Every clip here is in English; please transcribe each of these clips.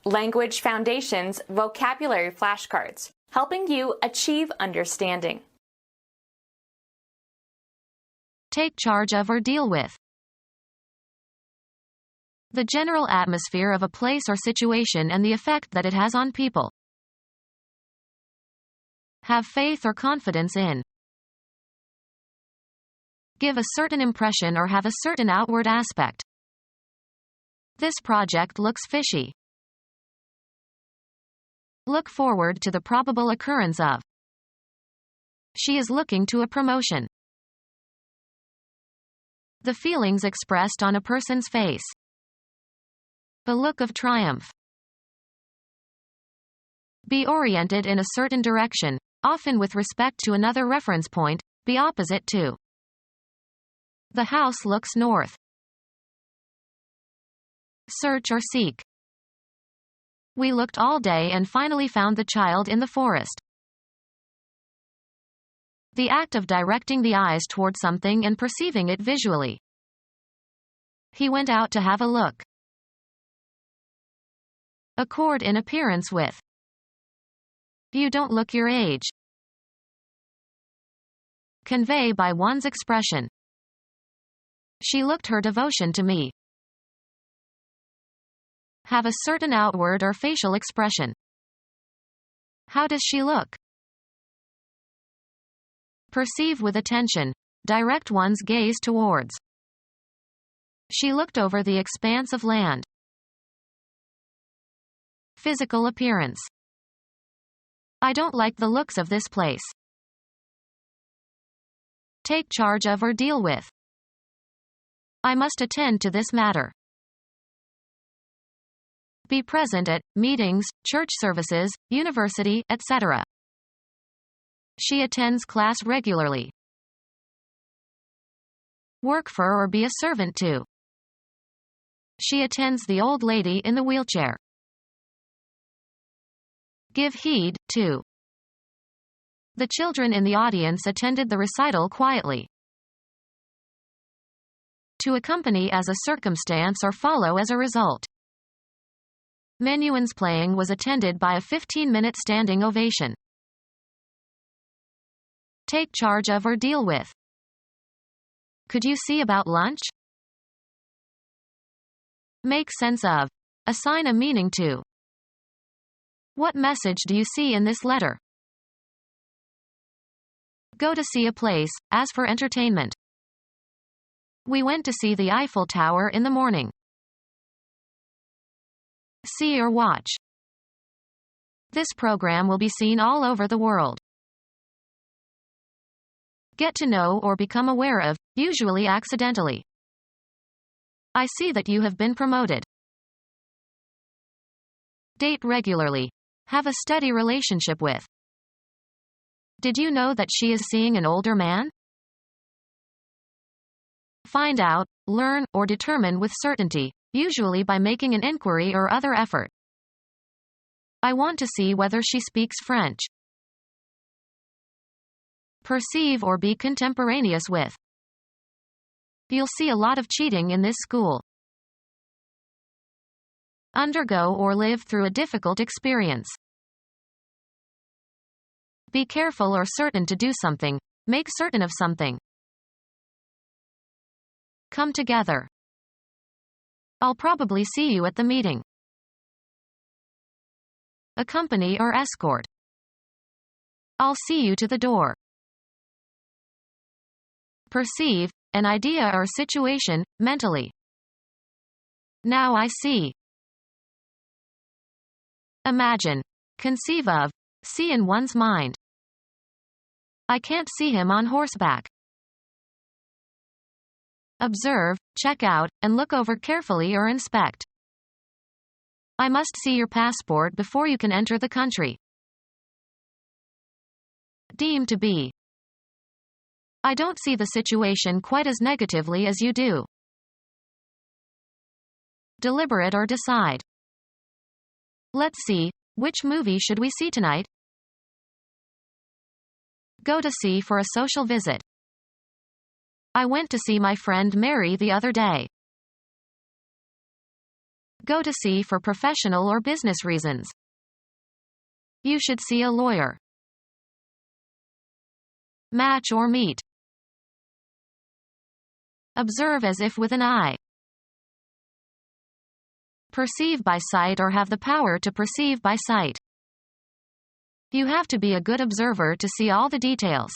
Language Foundations Vocabulary Flashcards, helping you achieve understanding. Take charge of or deal with. The general atmosphere of a place or situation and the effect that it has on people. Have faith or confidence in. Give a certain impression or have a certain outward aspect. This project looks fishy. Look forward to the probable occurrence of. She is looking to a promotion. The feelings expressed on a person's face. A look of triumph. Be oriented in a certain direction, often with respect to another reference point, be opposite to. The house looks north. Search or seek. We looked all day and finally found the child in the forest. The act of directing the eyes toward something and perceiving it visually. He went out to have a look. Accord in appearance with. You don't look your age. Convey by one's expression. She looked her devotion to me. Have a certain outward or facial expression. How does she look? Perceive with attention. Direct one's gaze towards. She looked over the expanse of land. Physical appearance. I don't like the looks of this place. Take charge of or deal with. I must attend to this matter. Be present at meetings, church services, university, etc. She attends class regularly. Work for or be a servant to. She attends the old lady in the wheelchair. Give heed, to. The children in the audience attended the recital quietly. To accompany as a circumstance or follow as a result. Menuhin's playing was attended by a 15-minute standing ovation. Take charge of or deal with. Could you see about lunch? Make sense of. Assign a meaning to. What message do you see in this letter? Go to see a place, as for entertainment. We went to see the Eiffel Tower in the morning. See or watch. This program will be seen all over the world. Get to know or become aware of, usually accidentally. I see that you have been promoted. Date regularly. Have a steady relationship with. Did you know that she is seeing an older man? Find out, learn, or determine with certainty, usually by making an inquiry or other effort. I want to see whether she speaks French. Perceive or be contemporaneous with. You'll see a lot of cheating in this school. Undergo or live through a difficult experience. Be careful or certain to do something. Make certain of something. Come together. I'll probably see you at the meeting. Accompany or escort. I'll see you to the door. Perceive, an idea or situation, mentally. Now I see. Imagine. Conceive of. See in one's mind. I can't see him on horseback. Observe, check out, and look over carefully or inspect. I must see your passport before you can enter the country. Deem to be. I don't see the situation quite as negatively as you do. Deliberate or decide. Let's see, which movie should we see tonight? Go to see for a social visit. I went to see my friend Mary the other day. Go to see for professional or business reasons. You should see a lawyer. Match or meet. Observe as if with an eye. Perceive by sight or have the power to perceive by sight. You have to be a good observer to see all the details.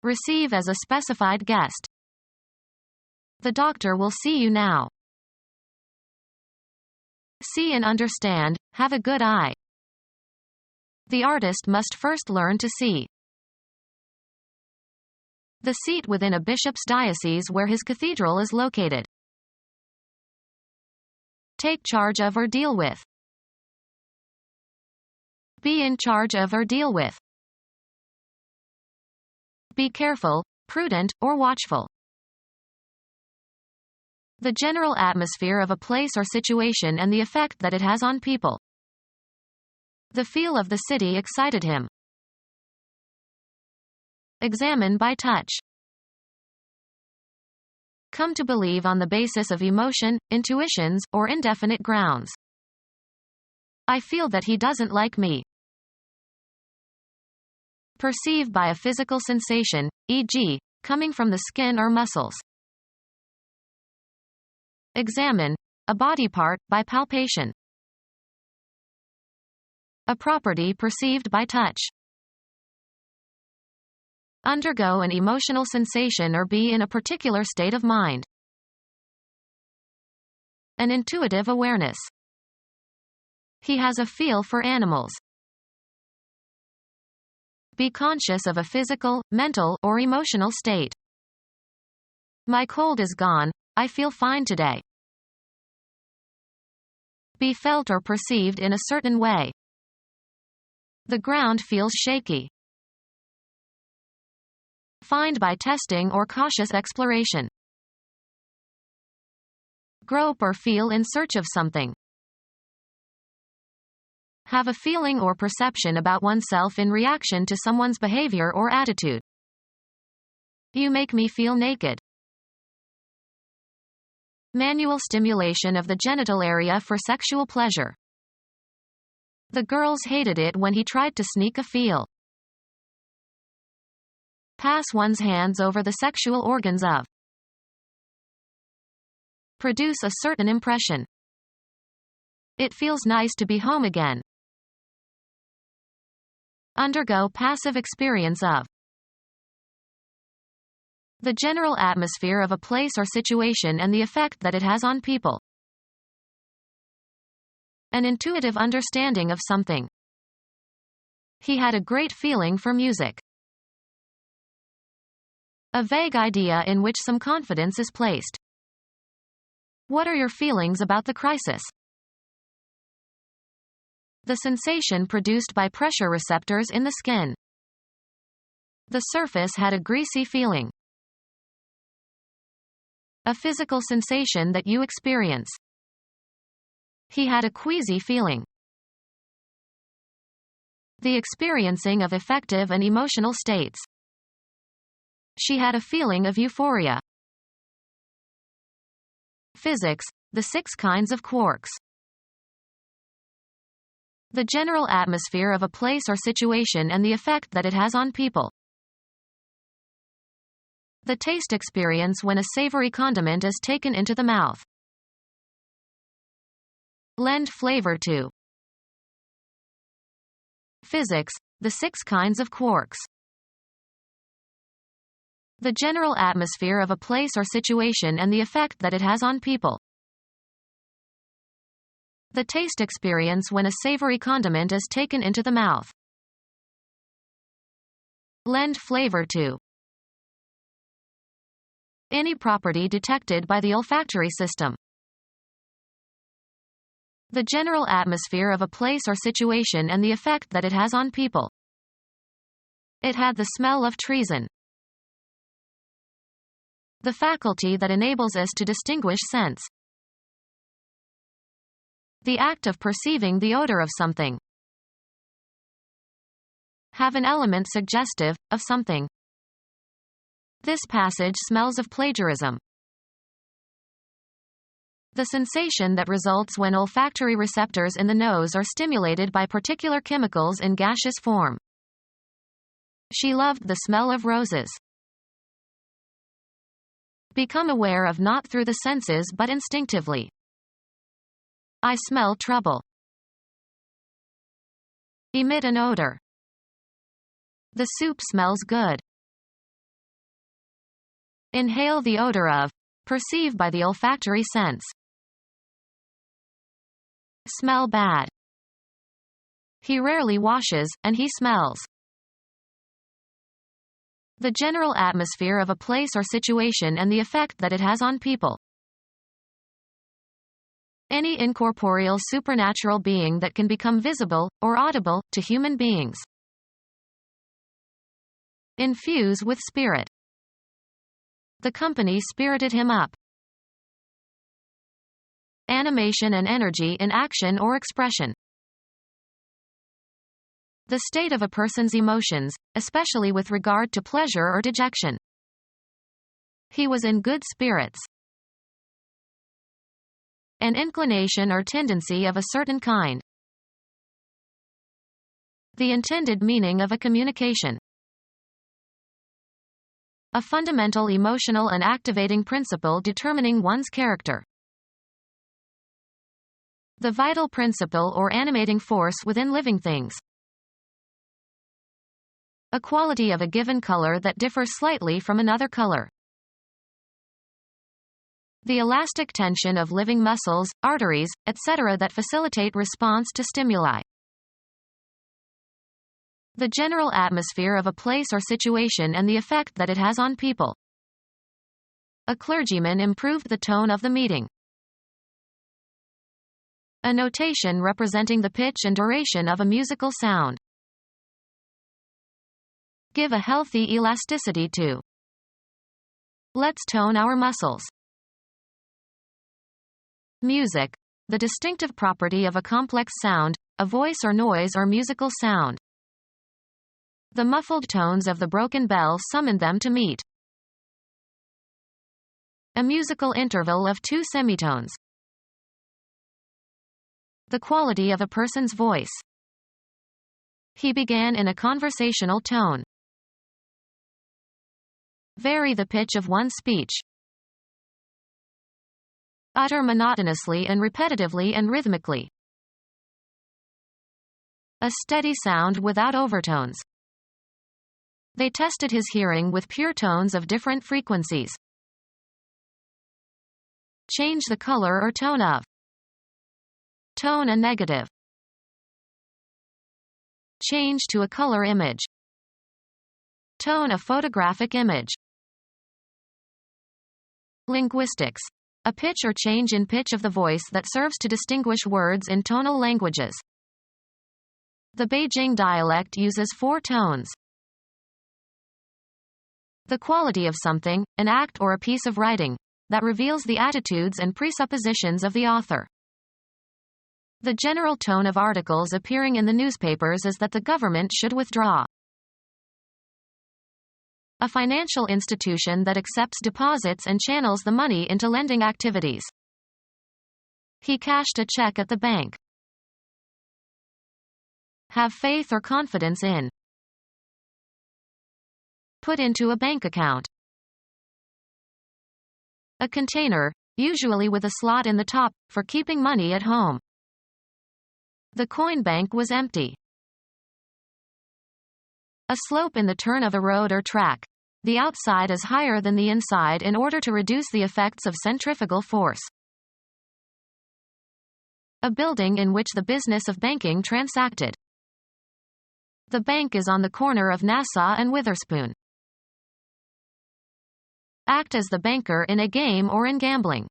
Receive as a specified guest. The doctor will see you now. See and understand, have a good eye. The artist must first learn to see. The seat within a bishop's diocese where his cathedral is located. Take charge of or deal with. Be in charge of or deal with. Be careful, prudent, or watchful. The general atmosphere of a place or situation and the effect that it has on people. The feel of the city excited him. Examine by touch. Come to believe on the basis of emotion, intuitions, or indefinite grounds. I feel that he doesn't like me. Perceive by a physical sensation, e.g., coming from the skin or muscles. Examine, a body part, by palpation. A property perceived by touch. Undergo an emotional sensation or be in a particular state of mind. An intuitive awareness. He has a feel for animals. Be conscious of a physical, mental, or emotional state. My cold is gone, I feel fine today. Be felt or perceived in a certain way. The ground feels shaky. Find by testing or cautious exploration. Grope or feel in search of something. Have a feeling or perception about oneself in reaction to someone's behavior or attitude. You make me feel naked. Manual stimulation of the genital area for sexual pleasure. The girls hated it when he tried to sneak a feel. Pass one's hands over the sexual organs of. Produce a certain impression. It feels nice to be home again. Undergo passive experience of. The general atmosphere of a place or situation and the effect that it has on people. An intuitive understanding of something. He had a great feeling for music. A vague idea in which some confidence is placed. What are your feelings about the crisis? The sensation produced by pressure receptors in the skin. The surface had a greasy feeling. A physical sensation that you experience. He had a queasy feeling. The experiencing of affective and emotional states. She had a feeling of euphoria. Physics, the 6 kinds of quarks. The general atmosphere of a place or situation and the effect that it has on people. The taste experience when a savory condiment is taken into the mouth. Lend flavor to. Physics, the 6 kinds of quarks. The general atmosphere of a place or situation and the effect that it has on people. The taste experience when a savory condiment is taken into the mouth. Lend flavor to. Any property detected by the olfactory system. The general atmosphere of a place or situation and the effect that it has on people. It had the smell of treason. The faculty that enables us to distinguish scents. The act of perceiving the odor of something. Have an element suggestive of something. This passage smells of plagiarism. The sensation that results when olfactory receptors in the nose are stimulated by particular chemicals in gaseous form. She loved the smell of roses. Become aware of not through the senses but instinctively. I smell trouble. Emit an odor. The soup smells good. Inhale the odor of. Perceive by the olfactory sense. Smell bad. He rarely washes, and he smells. The general atmosphere of a place or situation and the effect that it has on people. Any incorporeal supernatural being that can become visible, or audible, to human beings. Infuse with spirit. The company spirited him up. Animation and energy in action or expression. The state of a person's emotions, especially with regard to pleasure or dejection. He was in good spirits. An inclination or tendency of a certain kind. The intended meaning of a communication. A fundamental emotional and activating principle determining one's character. The vital principle or animating force within living things. A quality of a given color that differs slightly from another color. The elastic tension of living muscles, arteries, etc. that facilitate response to stimuli. The general atmosphere of a place or situation and the effect that it has on people. A clergyman improved the tone of the meeting. A notation representing the pitch and duration of a musical sound. Give a healthy elasticity to. Let's tone our muscles. Music. The distinctive property of a complex sound, a voice or noise or musical sound. The muffled tones of the broken bell summoned them to meet. A musical interval of two semitones. The quality of a person's voice. He began in a conversational tone. Vary the pitch of one's speech. Utter monotonously and repetitively and rhythmically. A steady sound without overtones. They tested his hearing with pure tones of different frequencies. Change the color or tone of. Tone a negative. Change to a color image. Tone a photographic image. Linguistics. A pitch or change in pitch of the voice that serves to distinguish words in tonal languages. The Beijing dialect uses 4 tones. The quality of something, an act or a piece of writing, that reveals the attitudes and presuppositions of the author. The general tone of articles appearing in the newspapers is that the government should withdraw. A financial institution that accepts deposits and channels the money into lending activities. He cashed a check at the bank. Have faith or confidence in. Put into a bank account. A container, usually with a slot in the top, for keeping money at home. The coin bank was empty. A slope in the turn of a road or track. The outside is higher than the inside in order to reduce the effects of centrifugal force. A building in which the business of banking transacted. The bank is on the corner of Nassau and Witherspoon. Act as the banker in a game or in gambling.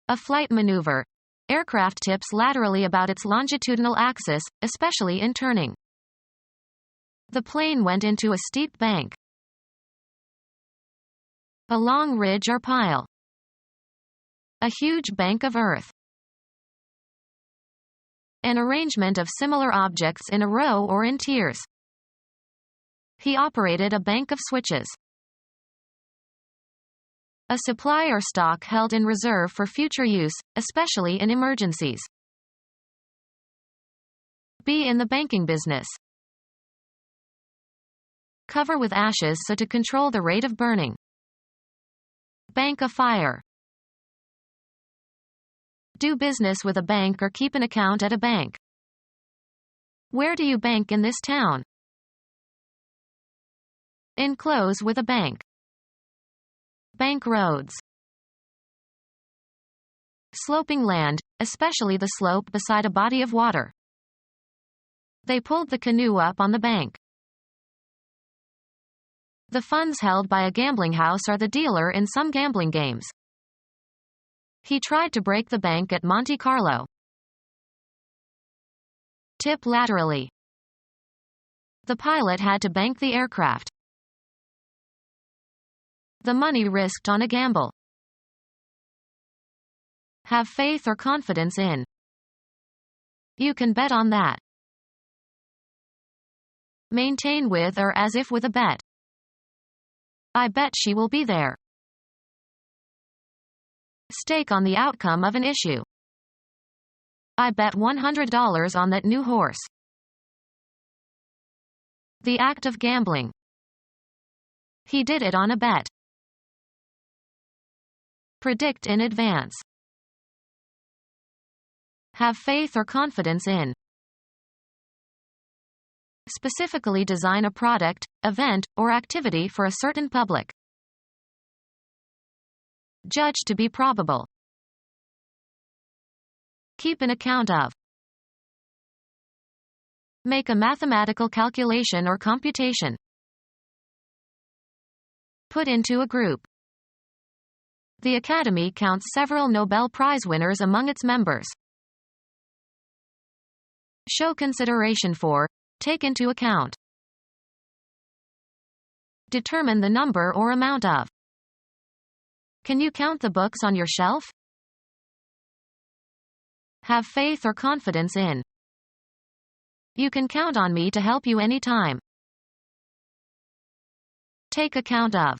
A flight maneuver. Aircraft tips laterally about its longitudinal axis, especially in turning. The plane went into a steep bank. A long ridge or pile. A huge bank of earth. An arrangement of similar objects in a row or in tiers. He operated a bank of switches. A supply or stock held in reserve for future use, especially in emergencies. Be in the banking business. Cover with ashes so to control the rate of burning. Bank a fire. Do business with a bank or keep an account at a bank. Where do you bank in this town? Enclose with a bank. Bank roads. Sloping land, especially the slope beside a body of water. They pulled the canoe up on the bank. The funds held by a gambling house are the dealer in some gambling games. He tried to break the bank at Monte Carlo. Tip laterally. The pilot had to bank the aircraft. The money risked on a gamble. Have faith or confidence in. You can bet on that. Maintain with or as if with a bet. I bet she will be there. Stake on the outcome of an issue. I bet $100 on that new horse. The act of gambling. He did it on a bet. Predict in advance. Have faith or confidence in. Specifically design a product, event, or activity for a certain public. Judge to be probable. Keep an account of. Make a mathematical calculation or computation. Put into a group. The Academy counts several Nobel Prize winners among its members. Show consideration for. Take into account. Determine the number or amount of. Can you count the books on your shelf? Have faith or confidence in. You can count on me to help you anytime. Take account of.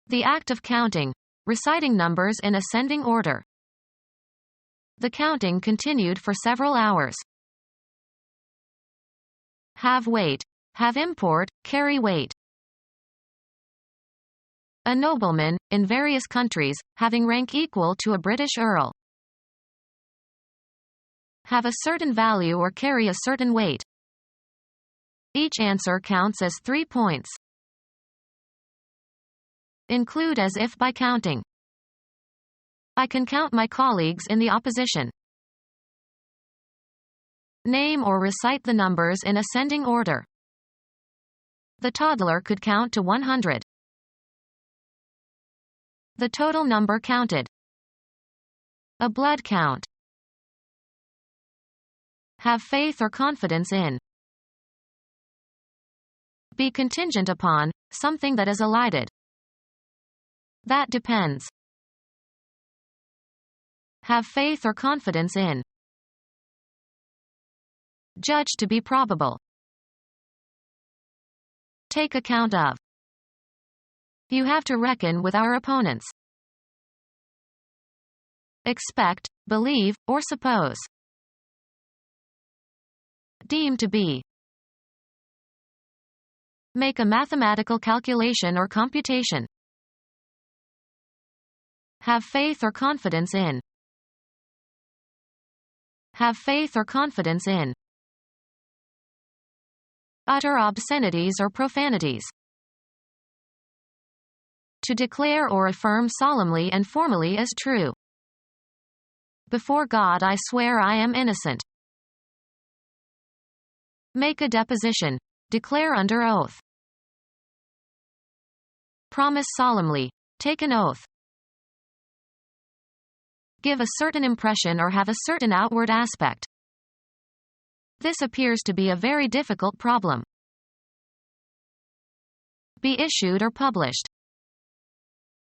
The act of counting, reciting numbers in ascending order. The counting continued for several hours. Have weight. Have import, carry weight. A nobleman, in various countries, having rank equal to a British earl. Have a certain value or carry a certain weight. Each answer counts as 3 points. Include as if by counting. I can count my colleagues in the opposition. Name or recite the numbers in ascending order. The toddler could count to 100. The total number counted. A blood count. Have faith or confidence in. Be contingent upon, something that is elided. That depends. Have faith or confidence in. Judge to be probable. Take account of. You have to reckon with our opponents. Expect, believe, or suppose. Deem to be. Make a mathematical calculation or computation. Have faith or confidence in. Have faith or confidence in. Utter obscenities or profanities. To declare or affirm solemnly and formally as true. Before God I swear I am innocent. Make a deposition. Declare under oath. Promise solemnly. Take an oath. Give a certain impression or have a certain outward aspect. This appears to be a very difficult problem. Be issued or published.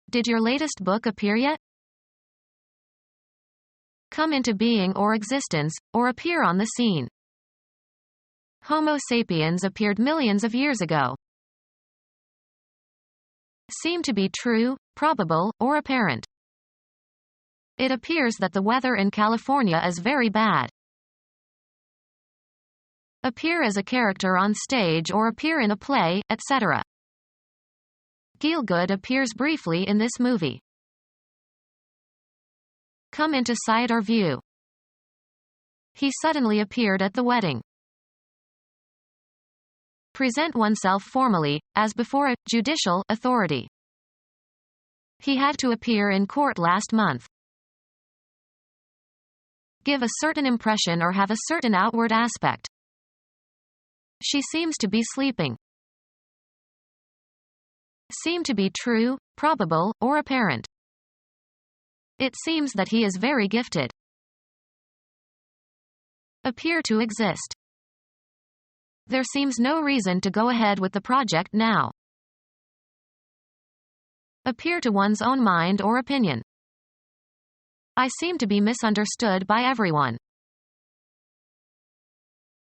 Did your latest book appear yet? Come into being or existence, or appear on the scene. Homo sapiens appeared millions of years ago. Seem to be true, probable, or apparent. It appears that the weather in California is very bad. Appear as a character on stage or appear in a play, etc. Gielgud appears briefly in this movie. Come into sight or view. He suddenly appeared at the wedding. Present oneself formally, as before a judicial authority. He had to appear in court last month. Give a certain impression or have a certain outward aspect. She seems to be sleeping. Seem to be true, probable, or apparent. It seems that he is very gifted. Appear to exist. There seems no reason to go ahead with the project now. Appear to one's own mind or opinion. I seem to be misunderstood by everyone.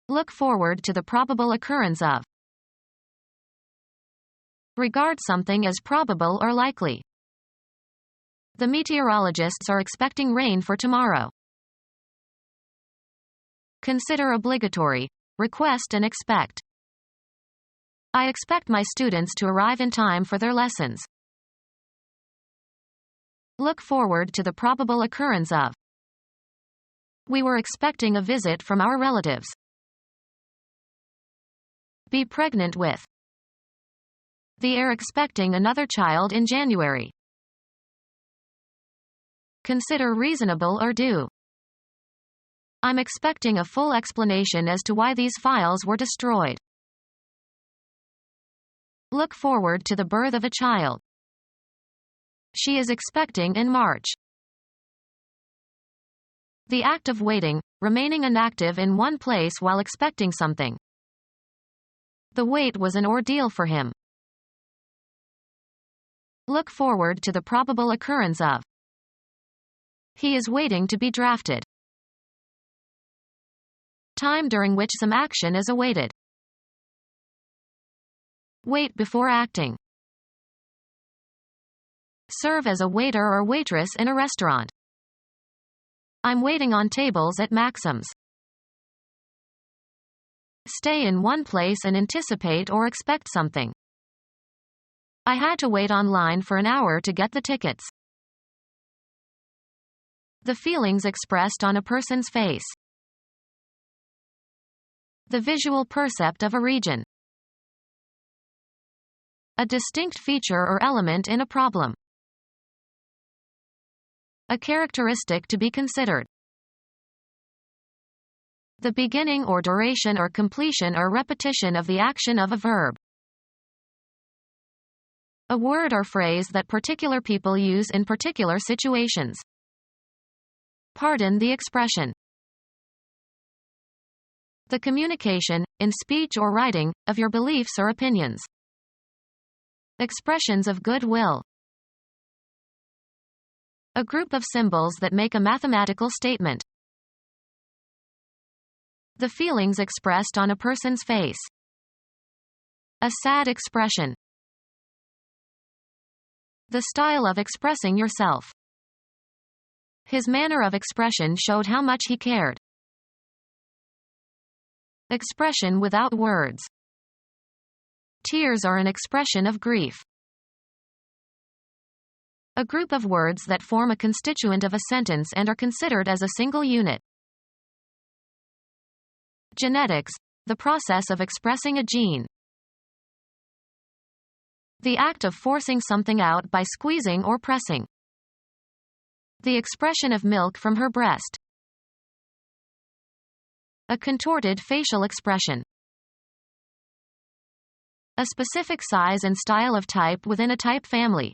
Look forward to the probable occurrence of. Regard something as probable or likely. The meteorologists are expecting rain for tomorrow. Consider obligatory. Request and expect. I expect my students to arrive in time for their lessons. Look forward to the probable occurrence of. We were expecting a visit from our relatives. Be pregnant with. They are expecting another child in January. Consider reasonable or due. I'm expecting a full explanation as to why these files were destroyed. Look forward to the birth of a child. She is expecting in March. The act of waiting, remaining inactive in one place while expecting something. The wait was an ordeal for him. Look forward to the probable occurrence of. He is waiting to be drafted. Time during which some action is awaited. Wait before acting. Serve as a waiter or waitress in a restaurant. I'm waiting on tables at Maxim's. Stay in one place and anticipate or expect something. I had to wait online for an hour to get the tickets. The feelings expressed on a person's face. The visual percept of a region. A distinct feature or element in a problem. A characteristic to be considered. The beginning or duration or completion or repetition of the action of a verb. A word or phrase that particular people use in particular situations. Pardon the expression. The communication, in speech or writing, of your beliefs or opinions. Expressions of goodwill. A group of symbols that make a mathematical statement. The feelings expressed on a person's face. A sad expression. The style of expressing yourself. His manner of expression showed how much he cared. Expression without words. Tears are an expression of grief. A group of words that form a constituent of a sentence and are considered as a single unit. Genetics, the process of expressing a gene. The act of forcing something out by squeezing or pressing. The expression of milk from her breast. A contorted facial expression. A specific size and style of type within a type family.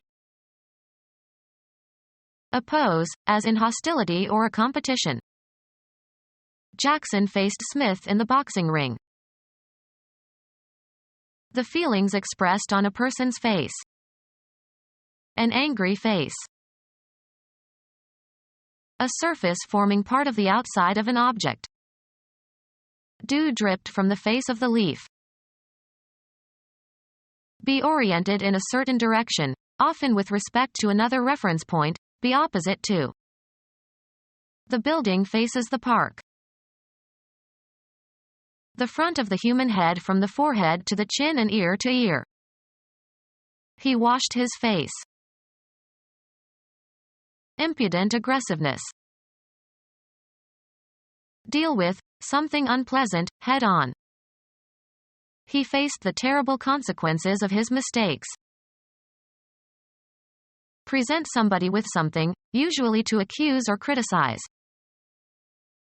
A pose, as in hostility or a competition. Jackson faced Smith in the boxing ring. The feelings expressed on a person's face. An angry face. A surface forming part of the outside of an object. Dew dripped from the face of the leaf. Be oriented in a certain direction, often with respect to another reference point, be opposite to. The building faces the park. The front of the human head from the forehead to the chin and ear to ear. He washed his face. Impudent aggressiveness. Deal with something unpleasant head on. He faced the terrible consequences of his mistakes. Present somebody with something, usually to accuse or criticize.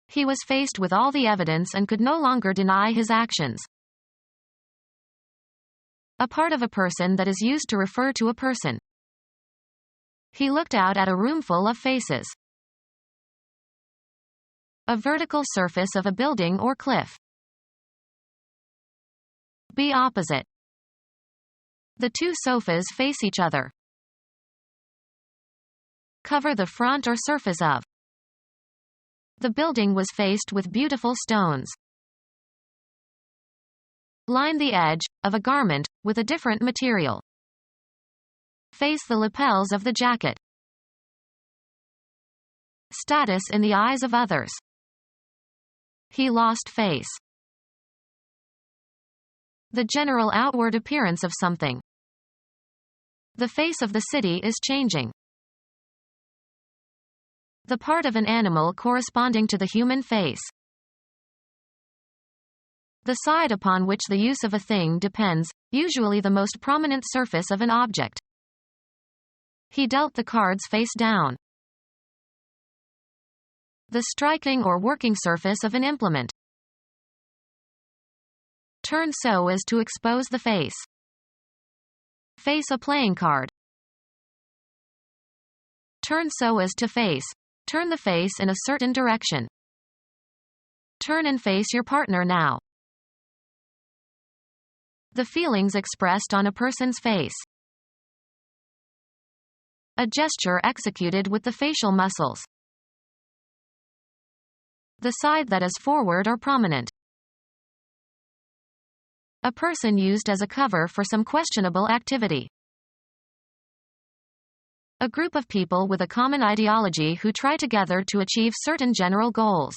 He was faced with all the evidence and could no longer deny his actions. A part of a person that is used to refer to a person. He looked out at a room full of faces. A vertical surface of a building or cliff. Be opposite. The two sofas face each other. Cover the front or surface of. The building was faced with beautiful stones. Line the edge of a garment with a different material. Face the lapels of the jacket. Status in the eyes of others. He lost face. The general outward appearance of something. The face of the city is changing. The part of an animal corresponding to the human face. The side upon which the use of a thing depends, usually the most prominent surface of an object. He dealt the cards face down. The striking or working surface of an implement. Turn so as to expose the face. Face a playing card. Turn so as to face. Turn the face in a certain direction. Turn and face your partner now. The feelings expressed on a person's face. A gesture executed with the facial muscles. The side that is forward or prominent. A person used as a cover for some questionable activity. A group of people with a common ideology who try together to achieve certain general goals.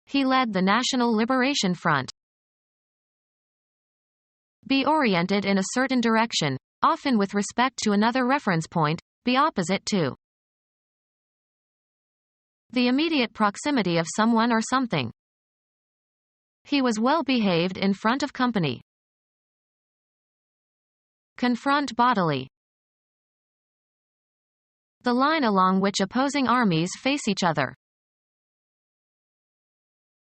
He led the National Liberation Front. Be oriented in a certain direction, often with respect to another reference point, be opposite to. The immediate proximity of someone or something. He was well behaved in front of company. Confront bodily. The line along which opposing armies face each other.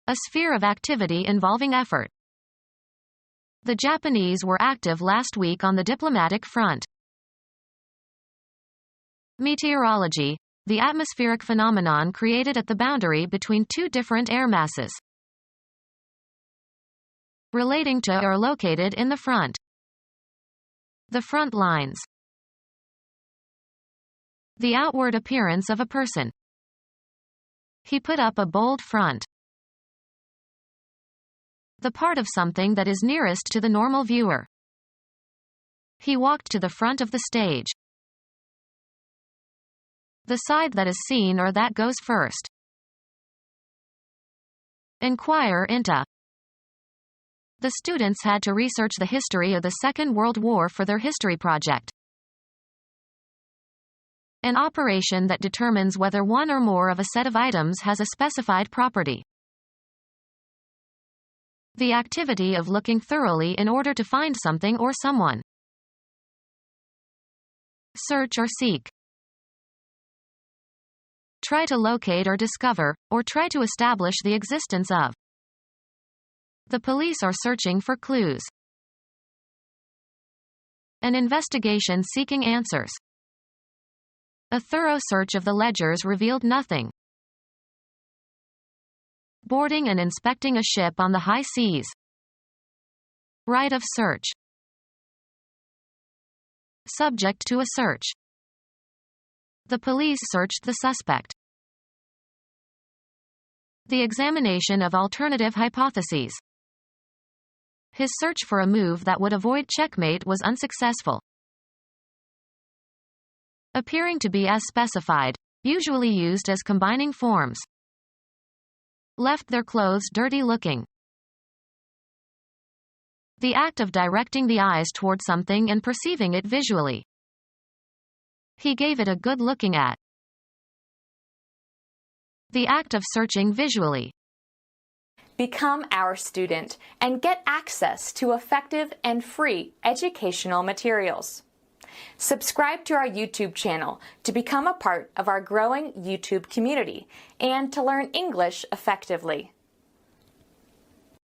A sphere of activity involving effort. The Japanese were active last week on the diplomatic front. Meteorology, the atmospheric phenomenon created at the boundary between two different air masses. Relating to or located in the front. The front lines. The outward appearance of a person. He put up a bold front. The part of something that is nearest to the normal viewer. He walked to the front of the stage. The side that is seen or that goes first. Inquire into. The students had to research the history of the Second World War for their history project. An operation that determines whether one or more of a set of items has a specified property. The activity of looking thoroughly in order to find something or someone. Search or seek. Try to locate or discover, or try to establish the existence of. The police are searching for clues. An investigation seeking answers. A thorough search of the ledgers revealed nothing. Boarding and inspecting a ship on the high seas. Right of search. Subject to a search. The police searched the suspect. The examination of alternative hypotheses. His search for a move that would avoid checkmate was unsuccessful. Appearing to be as specified, usually used as combining forms. Left their clothes dirty looking. The act of directing the eyes toward something and perceiving it visually. He gave it a good looking at. The act of searching visually. Become our student and get access to effective and free educational materials. Subscribe to our YouTube channel to become a part of our growing YouTube community and to learn English effectively.